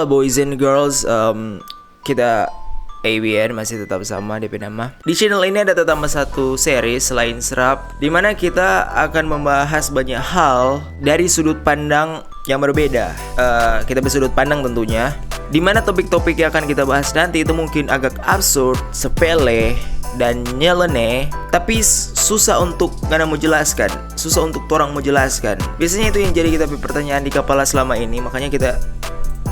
Halo boys and girls, kita ABN masih tetap sama DP nama. Di channel ini ada tambah satu series selain serap, dimana kita akan membahas banyak hal dari sudut pandang yang berbeda. Kita bersudut pandang tentunya, dimana topik-topik yang akan kita bahas nanti itu mungkin agak absurd, sepele, dan nyeleneh, tapi susah untuk ngana mau jelaskan, susah untuk orang mau jelaskan. Biasanya itu yang jadi kita pertanyaan di kepala selama ini, makanya kita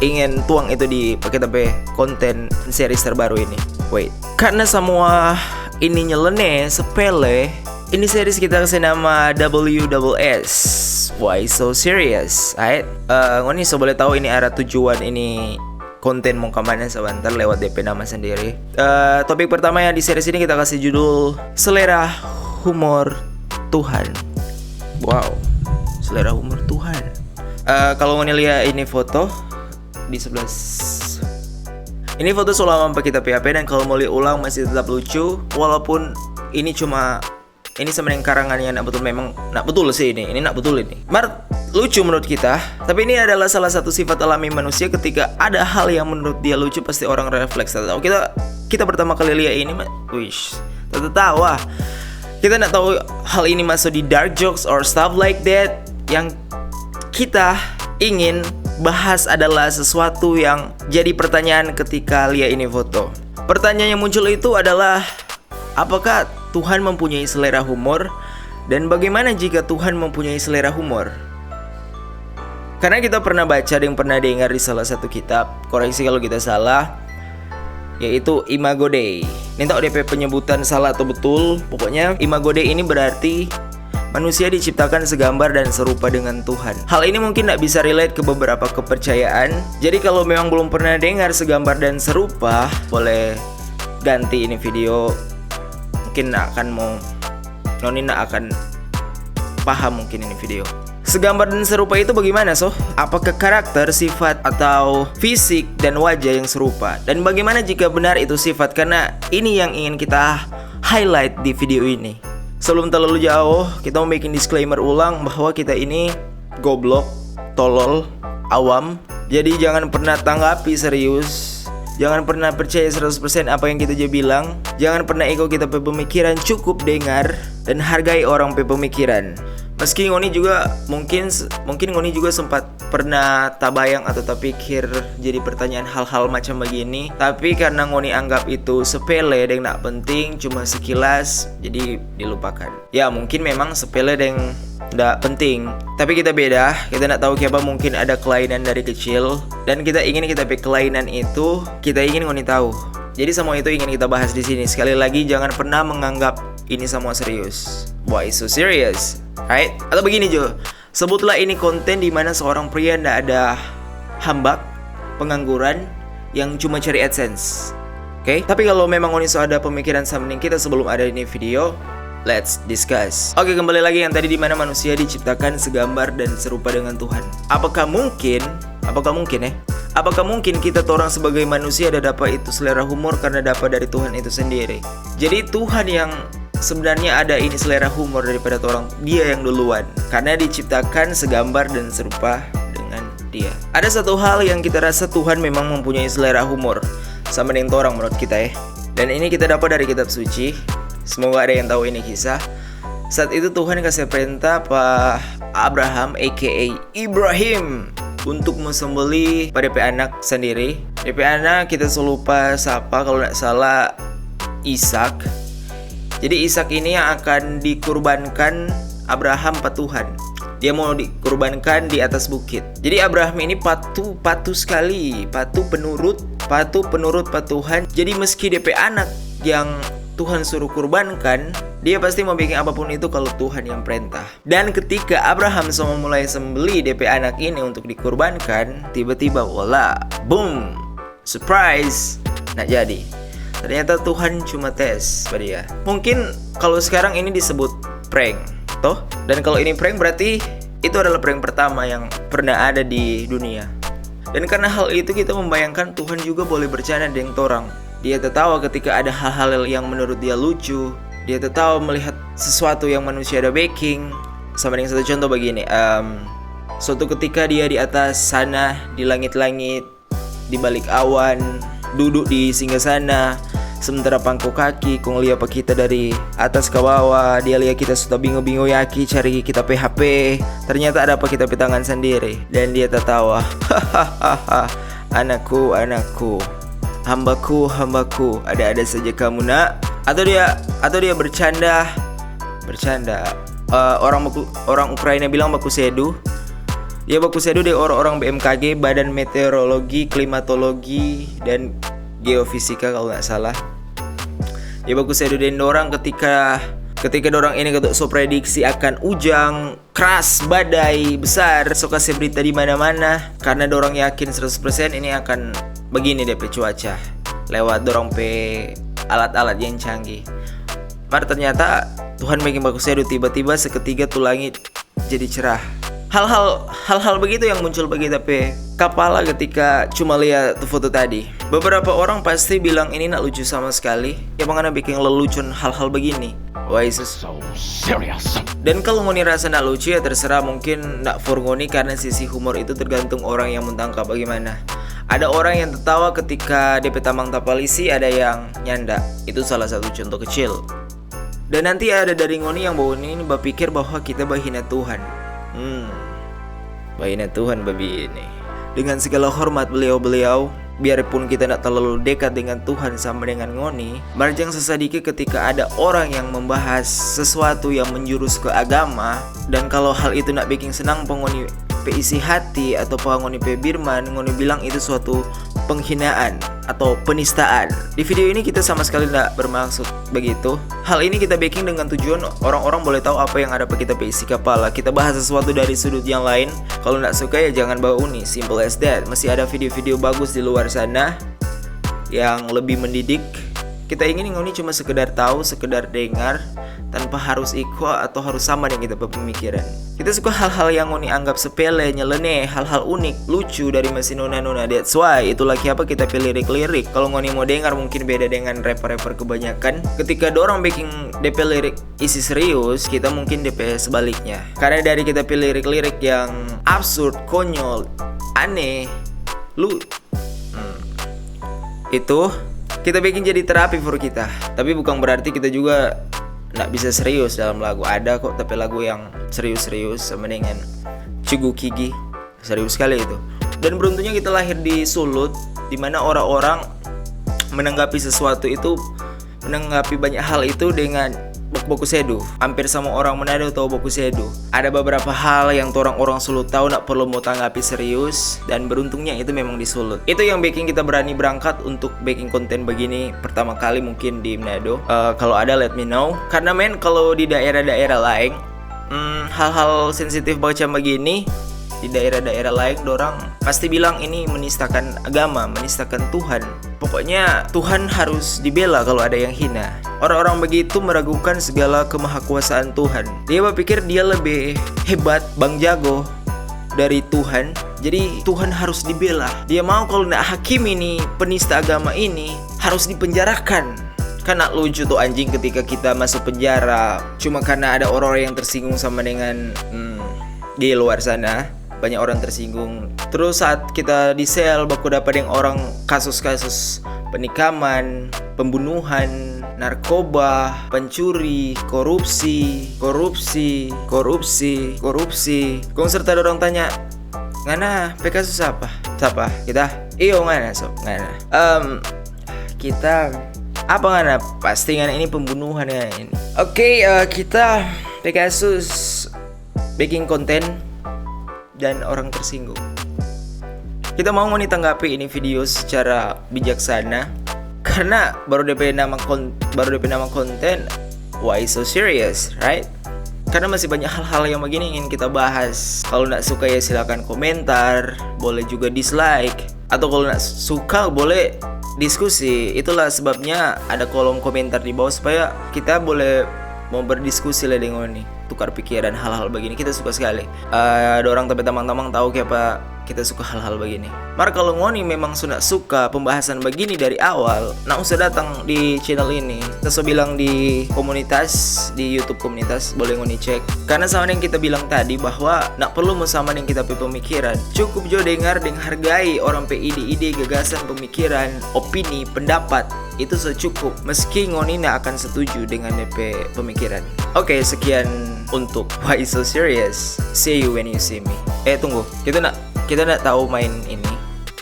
ingin tuang itu di pakai konten series terbaru ini. Karena semua ini nyeleneh, sepele, ini series kita kasih nama WSS. Why so serious? Ngoni so boleh tahu ini arah tujuan ini konten mau kemana sebentar lewat DP nama sendiri. Topik pertama yang di series ini kita kasih judul Selera Humor Tuhan. Wow, selera humor Tuhan. Kalau ngoni lihat ini foto di sebelah, ini foto selama pakai PHP, dan kalau mau lihat ulang masih tetap lucu, walaupun ini sebenarnya karangannya nak betul, memang nak betul sih ini nak betul ini. Lucu menurut kita, tapi ini adalah salah satu sifat alami manusia. Ketika ada hal yang menurut dia lucu, pasti orang refleks. Tahu kita pertama kali lihat ini, tertawa. Kita nak tahu hal ini masuk di dark jokes or stuff like that. Yang kita ingin bahas adalah sesuatu yang jadi pertanyaan ketika lihat ini foto. Pertanyaan yang muncul itu adalah, apakah Tuhan mempunyai selera humor? Dan bagaimana jika Tuhan mempunyai selera humor? Karena kita pernah baca dan pernah dengar di salah satu kitab, koreksi kalau kita salah, yaitu Imago Dei. Ini tak DP penyebutan salah atau betul. Pokoknya Imago Dei ini berarti manusia diciptakan segambar dan serupa dengan Tuhan. Hal ini mungkin tidak bisa relate ke beberapa kepercayaan. Jadi kalau memang belum pernah dengar segambar dan serupa, boleh ganti ini video. Mungkin Noni akan paham mungkin ini video. Segambar dan serupa itu bagaimana Apakah karakter, sifat, atau fisik dan wajah yang serupa? Dan bagaimana jika benar itu sifat? Karena ini yang ingin kita highlight di video ini. Sebelum terlalu jauh, kita mau bikin disclaimer ulang bahwa kita ini goblok, tolol, awam. Jadi jangan pernah tanggapi serius. Jangan pernah percaya 100% apa yang kita bilang. Jangan pernah ego kita pemikiran, cukup dengar dan hargai orang pemikiran. Meski ngoni juga mungkin ngoni juga sempat pernah tabayang atau terpikir jadi pertanyaan hal-hal macam begini, tapi karena ngoni anggap itu sepele dan tak penting, cuma sekilas, jadi dilupakan. Ya mungkin memang sepele dan tak penting, tapi kita beda. Kita nak tahu siapa mungkin ada kelainan dari kecil, dan kita ingin kita kelainan itu kita ingin ngoni tahu. Jadi semua itu ingin kita bahas di sini. Sekali lagi, jangan pernah menganggap ini semua serius. Why so serious? Right? Atau begini Jo, sebutlah ini konten di mana seorang pria ndak ada hambak, pengangguran, yang cuma cari AdSense. Oke? Tapi kalau memang Oniso ada pemikiran sama kita sebelum ada ini video, let's discuss. Oke, kembali lagi yang tadi di mana manusia diciptakan segambar dan serupa dengan Tuhan. Apakah mungkin kita orang sebagai manusia ada dapat itu selera humor karena dapat dari Tuhan itu sendiri? Jadi Tuhan yang sebenarnya ada ini selera humor daripada orang, dia yang duluan, karena diciptakan segambar dan serupa dengan dia. Ada satu hal yang kita rasa Tuhan memang mempunyai selera humor sama dengan orang menurut kita dan ini kita dapat dari kitab suci. Semoga ada yang tahu ini kisah. Saat itu Tuhan kasih perintah Pak Abraham aka Ibrahim untuk mesembelih pada DP anak sendiri. DP anak kita lupa siapa, kalau tidak salah Ishak. Jadi Ishak ini yang akan dikurbankan Abraham Pak Tuhan. Dia mau dikurbankan di atas bukit. Jadi Abraham ini patuh sekali, patuh penurut Pak Tuhan. Jadi meski DP anak yang Tuhan suruh kurbankan, dia pasti mau bikin apapun itu kalau Tuhan yang perintah. Dan ketika Abraham semua mulai sembeli DP anak ini untuk dikurbankan, tiba-tiba voila, boom, surprise, nak jadi. Ternyata Tuhan cuma tes pada dia. Mungkin kalau sekarang ini disebut prank, toh? Dan kalau ini prank berarti itu adalah prank pertama yang pernah ada di dunia. Dan karena hal itu kita membayangkan Tuhan juga boleh bercanda dengan orang. Dia tertawa ketika ada hal-hal yang menurut dia lucu. Dia tertawa melihat sesuatu yang manusia ada baking. Sama dengan satu contoh begini, suatu ketika dia di atas sana, di langit-langit, di balik awan, duduk di singgasana, sementara pangku kaki kong lihat apa kita dari atas ke bawah. Dia lihat kita sudah bingung-bingung yaki cari kita PHP. Ternyata ada apa kita tangan sendiri. Dan dia tertawa. Hahaha. Anakku, hambaku, ada saja kamu nak. Atau dia bercanda. Orang Ukraina bilang baku sedu. Dia baku sedu dia orang BMKG, Badan Meteorologi, Klimatologi dan Geofisika kalau nggak salah. Dia baku sedu dan orang ketika dorang ini ketuk so prediksi akan ujang keras, badai besar, so kasih berita di mana-mana karena dorang yakin 100% ini akan begini DP cuaca lewat dorang pe alat-alat yang canggih. Mar ternyata Tuhan bikin baku sedu, tiba-tiba seketika tuh langit jadi cerah. Hal-hal begitu yang muncul bagi tapi kepala ketika cuma lihat foto tadi. Beberapa orang pasti bilang ini nak lucu sama sekali. Ya bagaimana bikin lelucon hal-hal begini? Wah Yesus. So serious. Dan kalau ngoni rasa nak lucu ya terserah, mungkin nak for ngoni karena sisi humor itu tergantung orang yang mentangkap bagaimana. Ada orang yang tertawa ketika DP tamang tapalisi, ada yang nyanda. Itu salah satu contoh kecil. Dan nanti ada dari ngoni yang bawa ini berpikir bahwa kita bahina Tuhan. Bahina Tuhan babi ini. Dengan segala hormat beliau-beliau, biarpun kita tidak terlalu dekat dengan Tuhan sama dengan ngoni, marjang sesadiki ketika ada orang yang membahas sesuatu yang menjurus ke agama, dan kalau hal itu nak bikin senang pengoni isi hati atau pengoni birman, ngoni bilang itu suatu penghinaan atau penistaan. Di video ini kita sama sekali tidak bermaksud begitu. Hal ini kita bikin dengan tujuan orang-orang boleh tahu apa yang ada pada kita isi kepala. Kita bahas sesuatu dari sudut yang lain. Kalau tidak suka ya jangan bawa uni. Simple as that. Masih ada video-video bagus di luar sana yang lebih mendidik. Kita ingin ngoni cuma sekedar tahu, sekedar dengar, tanpa harus ikut atau harus sama dengan kita pemikiran. Kita suka hal-hal yang ngoni anggap sepele, nyeleneh, hal-hal unik, lucu dari mesin nona-nona. That's why itulah kenapa kita pilih lirik-lirik. Kalau ngoni mau dengar mungkin beda dengan rapper-rapper kebanyakan. Ketika dorang bikin DP lirik isi serius, kita mungkin DP sebaliknya. Karena dari kita pilih lirik-lirik yang absurd, konyol, aneh, itu kita bikin jadi terapi for kita. Tapi bukan berarti kita juga nggak bisa serius dalam lagu. Ada kok tapi lagu yang serius-serius sama dengan Cugu Kigi. Serius sekali itu. Dan beruntungnya kita lahir di Sulut, dimana orang-orang menanggapi sesuatu itu, menanggapi banyak hal itu dengan boku sedu. Hampir sama orang Manado tahu boku sedu. Ada beberapa hal yang orang-orang Sulut tahu nak perlu mau tanggapi serius, dan beruntungnya itu memang di Sulut. Itu yang bikin kita berani berangkat untuk bikin konten begini pertama kali mungkin di Manado. Kalau ada let me know. Karena kalau di daerah-daerah lain hal-hal sensitif macam begini di daerah-daerah lain dorang pasti bilang ini menistakan agama, menistakan Tuhan. Pokoknya Tuhan harus dibela kalau ada yang hina. Orang-orang begitu meragukan segala kemahakuasaan Tuhan. Dia berpikir dia lebih hebat, bang jago dari Tuhan. Jadi Tuhan harus dibela. Dia mau kalau nak hakim ini, penista agama ini harus dipenjarakan. Karena lucu tuh anjing ketika kita masuk penjara cuma karena ada orang-orang yang tersinggung sama dengan di luar sana. Banyak orang tersinggung. Terus saat kita di sel baku dapat yang orang kasus-kasus penikaman, pembunuhan, narkoba, pencuri, korupsi. Kong serta orang tanya, ngana kasus apa? Siapa? Kita? Iyo ngana sob, ngana. Kita apa ngana? Pasti ngana ini pembunuhan ya ini. Oke, kita kasus bikin konten dan orang tersinggung. Kita mau tanggapi ini video secara bijaksana karena baru DP nama konten. Why so serious, right? Karena masih banyak hal-hal yang begini ingin kita bahas. Kalau nggak suka ya silakan komentar, boleh juga dislike, atau kalau nggak suka boleh diskusi. Itulah sebabnya ada kolom komentar di bawah supaya kita boleh mau berdiskusi lah dengan ini, tukar pikiran hal-hal begini kita suka sekali. Ada orang tapi tamang-tamang tahu kayak apa kita suka hal-hal begini. Mar kalau ngoni memang sudah suka pembahasan begini dari awal, nak usah datang di channel ini. Kita bilang di komunitas, di YouTube komunitas, boleh ngoni cek. Karena sama yang kita bilang tadi bahwa nak perlu sama yang kita pemikiran. Cukup jo dengar dan hargai orang pe ide-ide, gagasan, pemikiran, opini, pendapat. Itu secukup. Meski ngoni nak akan setuju dengan DP pemikiran. Oke, sekian untuk Why So Serious. See you when you see me. Tunggu. Kita nak tahu main ini.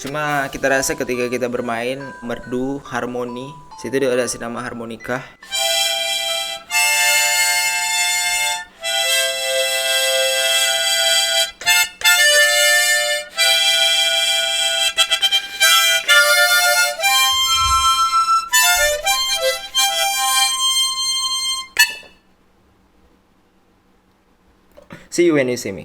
Cuma kita rasa ketika kita bermain merdu, harmoni, situ dia ada nama harmonika. See you when you see me.